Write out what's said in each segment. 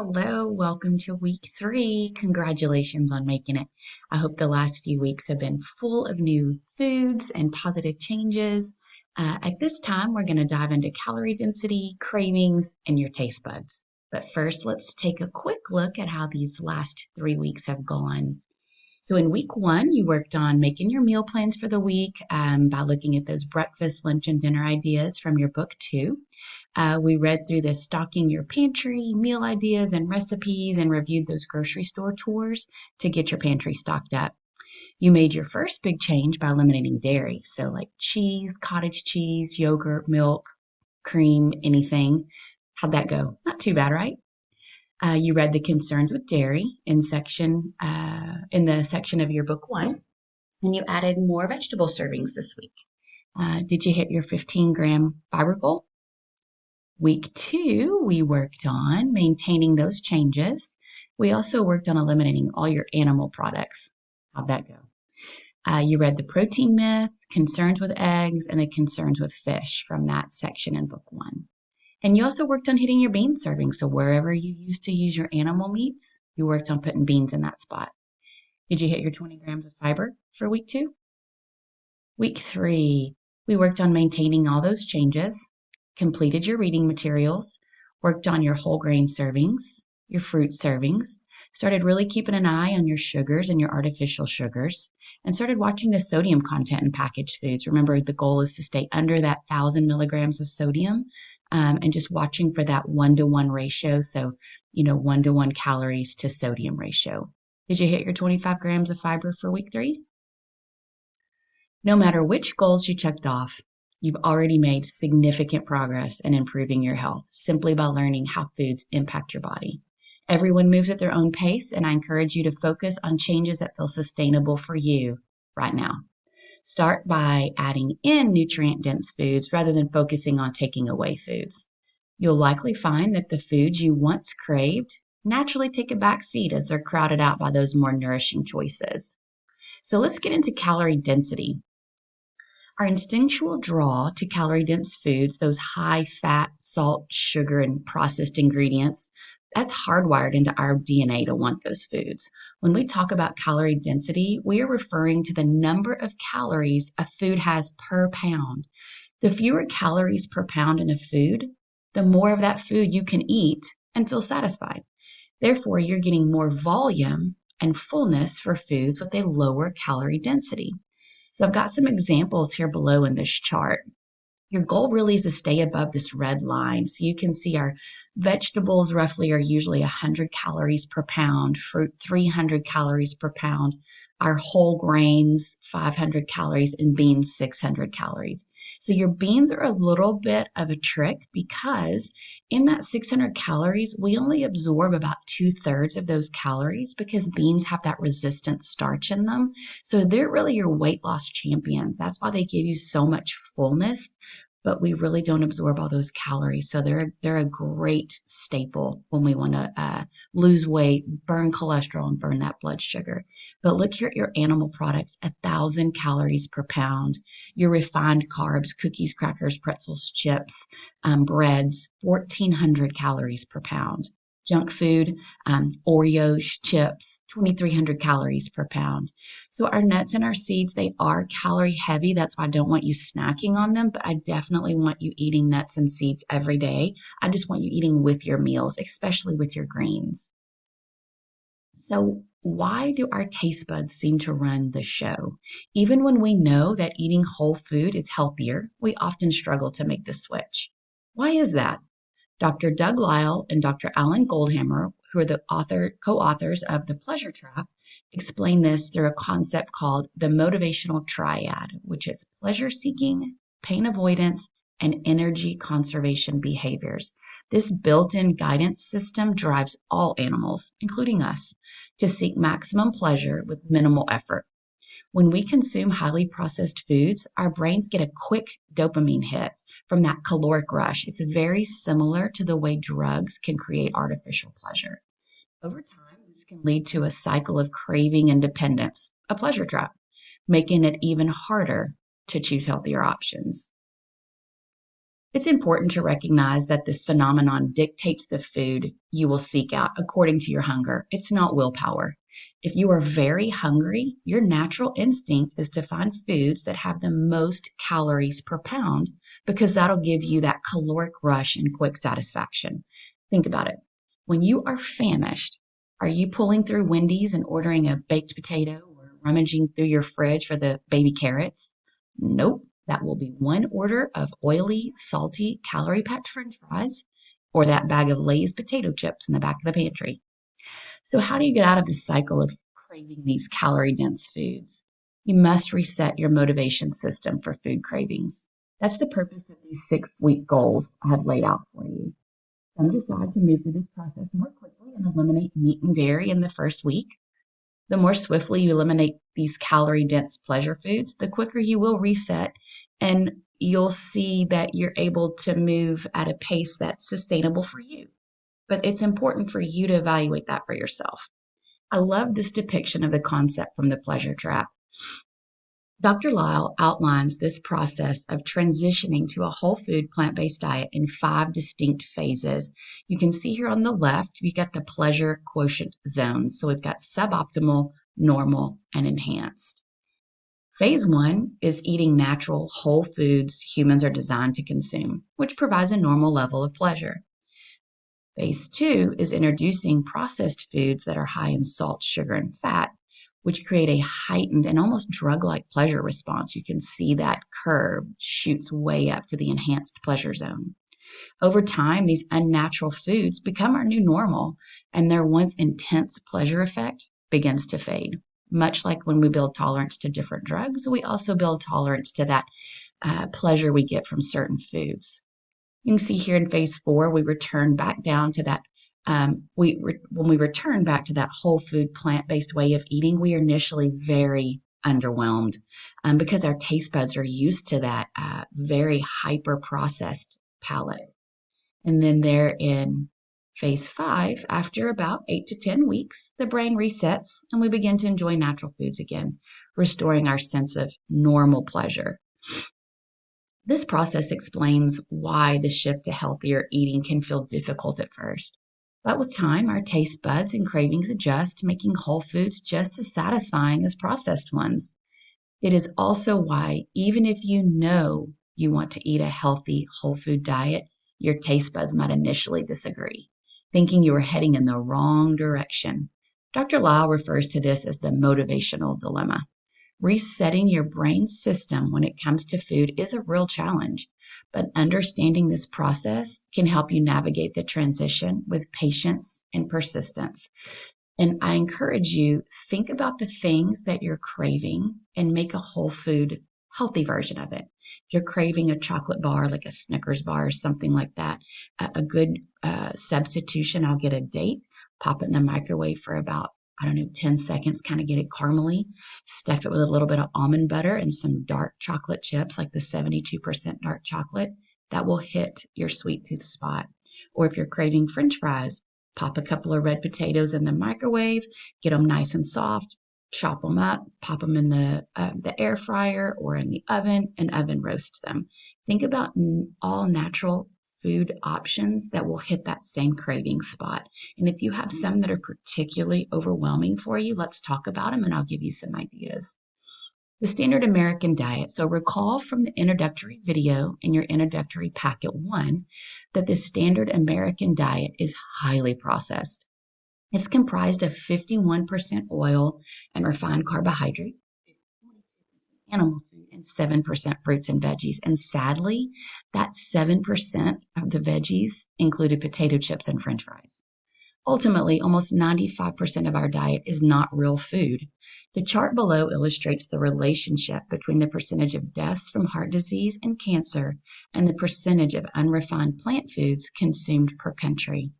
Hello, welcome to week 3. Congratulations on making it. I hope the last few weeks have been full of new foods and positive changes. At this time, we're going to dive into calorie density, cravings, and your taste buds. But first, let's take a quick look at how these last 3 weeks have gone. So in week 1, you worked on making your meal plans for the week by looking at those breakfast, lunch, and dinner ideas from your book 2. We read through the stocking your pantry, meal ideas, and recipes, and reviewed those grocery store tours to get your pantry stocked up. You made your first big change by eliminating dairy, so like cheese, cottage cheese, yogurt, milk, cream, anything. How'd that go? Not too bad, right? You read the concerns with dairy in the section of your book 1, and you added more vegetable servings this week. Did you hit your 15-gram fiber goal? Week 2, we worked on maintaining those changes. We also worked on eliminating all your animal products. How'd that go? You read the protein myth, concerns with eggs, and the concerns with fish from that section in book 1. And you also worked on hitting your bean serving. So wherever you used to use your animal meats, you worked on putting beans in that spot. Did you hit your 20 grams of fiber for week 2? Week 3, we worked on maintaining all those changes, completed your reading materials, worked on your whole grain servings, your fruit servings, started really keeping an eye on your sugars and your artificial sugars, and started watching the sodium content in packaged foods. Remember, the goal is to stay under that 1,000 milligrams of sodium and just watching for that 1-to-1 ratio. So, 1-to-1 calories to sodium ratio. Did you hit your 25 grams of fiber for week 3? No matter which goals you checked off, you've already made significant progress in improving your health simply by learning how foods impact your body. Everyone moves at their own pace, and I encourage you to focus on changes that feel sustainable for you right now. Start by adding in nutrient-dense foods rather than focusing on taking away foods. You'll likely find that the foods you once craved naturally take a back seat as they're crowded out by those more nourishing choices. So let's get into calorie density. Our instinctual draw to calorie-dense foods, those high fat, salt, sugar, and processed ingredients, that's hardwired into our DNA to want those foods. When we talk about calorie density, we are referring to the number of calories a food has per pound. The fewer calories per pound in a food, the more of that food you can eat and feel satisfied. Therefore, you're getting more volume and fullness for foods with a lower calorie density. So I've got some examples here below in this chart. Your goal really is to stay above this red line. So you can see our vegetables roughly are usually 100 calories per pound, fruit 300 calories per pound, our whole grains 500 calories, and beans 600 calories. So your beans are a little bit of a trick because in that 600 calories, we only absorb about 2/3 of those calories because beans have that resistant starch in them. So they're really your weight loss champions. That's why they give you so much fullness, but we really don't absorb all those calories. So they're a great staple when we want to lose weight, burn cholesterol, and burn that blood sugar. But look here at your animal products: 1,000 calories per pound. Your refined carbs, cookies, crackers, pretzels, chips, breads, 1,400 calories per pound. Junk food, Oreos, chips, 2,300 calories per pound. So our nuts and our seeds, they are calorie heavy. That's why I don't want you snacking on them, but I definitely want you eating nuts and seeds every day. I just want you eating with your meals, especially with your grains. So why do our taste buds seem to run the show? Even when we know that eating whole food is healthier, we often struggle to make the switch. Why is that? Dr. Doug Lisle and Dr. Alan Goldhamer, who are the co-authors of The Pleasure Trap, explain this through a concept called the motivational triad, which is pleasure seeking, pain avoidance, and energy conservation behaviors. This built-in guidance system drives all animals, including us, to seek maximum pleasure with minimal effort. When we consume highly processed foods, our brains get a quick dopamine hit from that caloric rush. It's very similar to the way drugs can create artificial pleasure. Over time, this can lead to a cycle of craving and dependence, a pleasure trap, making it even harder to choose healthier options. It's important to recognize that this phenomenon dictates the food you will seek out according to your hunger. It's not willpower. If you are very hungry, your natural instinct is to find foods that have the most calories per pound because that'll give you that caloric rush and quick satisfaction. Think about it. When you are famished, are you pulling through Wendy's and ordering a baked potato or rummaging through your fridge for the baby carrots? Nope. That will be one order of oily, salty, calorie-packed French fries or that bag of Lay's potato chips in the back of the pantry. So, how do you get out of the cycle of craving these calorie-dense foods? You must reset your motivation system for food cravings. That's the purpose of these 6-week goals I have laid out for you. Some decide to move through this process more quickly and eliminate meat and dairy in the first week. The more swiftly you eliminate these calorie-dense pleasure foods, the quicker you will reset, and you'll see that you're able to move at a pace that's sustainable for you. But it's important for you to evaluate that for yourself. I love this depiction of the concept from the pleasure trap. Dr. Lyle outlines this process of transitioning to a whole food plant-based diet in 5 distinct phases. You can see here on the left, we got the pleasure quotient zones. So we've got suboptimal, normal, and enhanced. Phase 1 is eating natural, whole foods humans are designed to consume, which provides a normal level of pleasure. Phase 2 is introducing processed foods that are high in salt, sugar, and fat, which create a heightened and almost drug-like pleasure response. You can see that curve shoots way up to the enhanced pleasure zone. Over time, these unnatural foods become our new normal, and their once intense pleasure effect begins to fade. Much like when we build tolerance to different drugs, we also build tolerance to that pleasure we get from certain foods. You can see here in phase 4, we return back down to that. When we return back to that whole food plant-based way of eating, we are initially very underwhelmed because our taste buds are used to that very hyper-processed palate. And then there in phase 5, after about 8 to 10 weeks, the brain resets and we begin to enjoy natural foods again, restoring our sense of normal pleasure. This process explains why the shift to healthier eating can feel difficult at first. But with time, our taste buds and cravings adjust, making whole foods just as satisfying as processed ones. It is also why, even if you know you want to eat a healthy whole food diet, your taste buds might initially disagree, thinking you are heading in the wrong direction. Dr. Lyle refers to this as the motivational dilemma. Resetting your brain system when it comes to food is a real challenge, but understanding this process can help you navigate the transition with patience and persistence. And I encourage you, think about the things that you're craving and make a whole food healthy version of it. If you're craving a chocolate bar, like a Snickers bar or something like that, a good substitution, I'll get a date, pop it in the microwave for about 10 seconds, kind of get it caramely, stuff it with a little bit of almond butter and some dark chocolate chips, like the 72% dark chocolate. That will hit your sweet tooth spot. Or if you're craving French fries, pop a couple of red potatoes in the microwave, get them nice and soft, chop them up, pop them in the air fryer or in the oven, and oven roast them. Think about all natural food options that will hit that same craving spot. And if you have some that are particularly overwhelming for you, let's talk about them and I'll give you some ideas. The standard American diet. So recall from the introductory video in your introductory packet 1 that the standard American diet is highly processed. It's comprised of 51% oil and refined carbohydrate, animal food, and 7% fruits and veggies. And sadly, that 7% of the veggies included potato chips and French fries. Ultimately, almost 95% of our diet is not real food. The chart below illustrates the relationship between the percentage of deaths from heart disease and cancer and the percentage of unrefined plant foods consumed per country.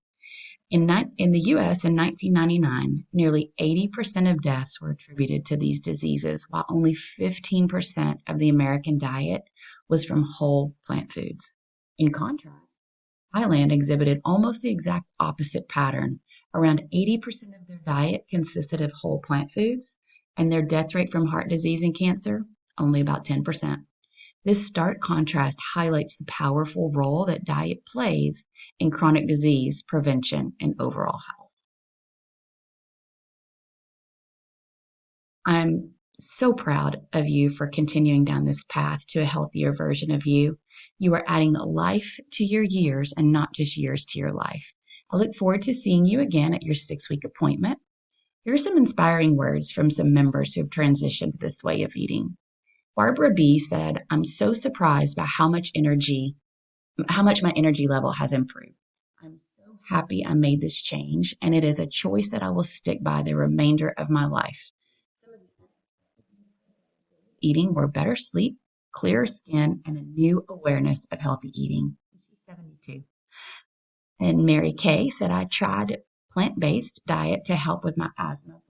In the U.S. in 1999, nearly 80% of deaths were attributed to these diseases, while only 15% of the American diet was from whole plant foods. In contrast, Thailand exhibited almost the exact opposite pattern. Around 80% of their diet consisted of whole plant foods, and their death rate from heart disease and cancer, only about 10%. This stark contrast highlights the powerful role that diet plays in chronic disease prevention and overall health. I'm so proud of you for continuing down this path to a healthier version of you. You are adding life to your years and not just years to your life. I look forward to seeing you again at your 6-week appointment. Here are some inspiring words from some members who have transitioned to this way of eating. Barbara B said, "I'm so surprised by how much my energy level has improved. I'm so happy I made this change, and it is a choice that I will stick by the remainder of my life. Eating were better sleep, clearer skin, and a new awareness of healthy eating." She's 72. And Mary Kay said, "I tried plant-based diet to help with my asthma.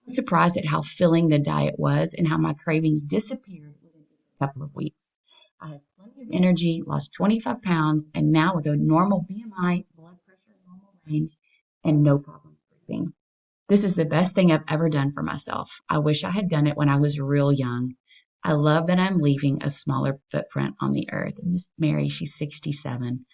I'm surprised at how filling the diet was and how my cravings disappeared within a couple of weeks. I have plenty of energy, lost 25 pounds, and now with a normal BMI, blood pressure in normal range, and no problems breathing. This is the best thing I've ever done for myself. I wish I had done it when I was real young. I love that I'm leaving a smaller footprint on the earth." And Miss Mary, she's 67.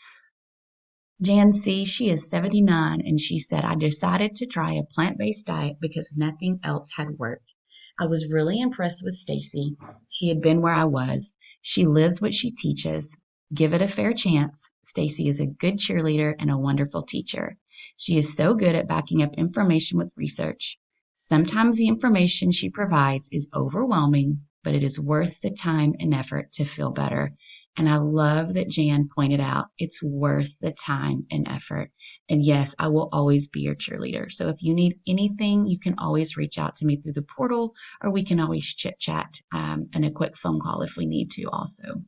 Jan C., she is 79, and she said, "I decided to try a plant-based diet because nothing else had worked. I was really impressed with Stacy. She had been where I was. She lives what she teaches. Give it a fair chance. Stacy is a good cheerleader and a wonderful teacher. She is so good at backing up information with research. Sometimes the information she provides is overwhelming, but it is worth the time and effort to feel better." And I love that Jan pointed out it's worth the time and effort. And yes, I will always be your cheerleader. So if you need anything, you can always reach out to me through the portal, or we can always chit chat and a quick phone call if we need to also.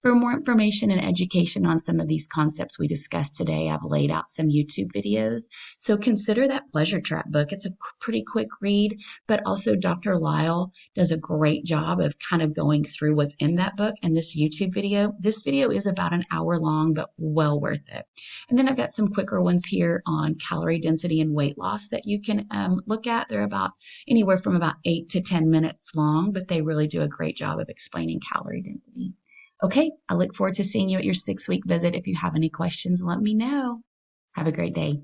For more information and education on some of these concepts we discussed today, I've laid out some YouTube videos. So consider that Pleasure Trap book. It's a pretty quick read, but also Dr. Lyle does a great job of kind of going through what's in that book and this video is about an hour long, but well worth it. And then I've got some quicker ones here on calorie density and weight loss that you can look at. They're about anywhere from about 8 to 10 minutes long, but they really do a great job of explaining calorie density. Okay, I look forward to seeing you at your 6-week visit. If you have any questions, let me know. Have a great day.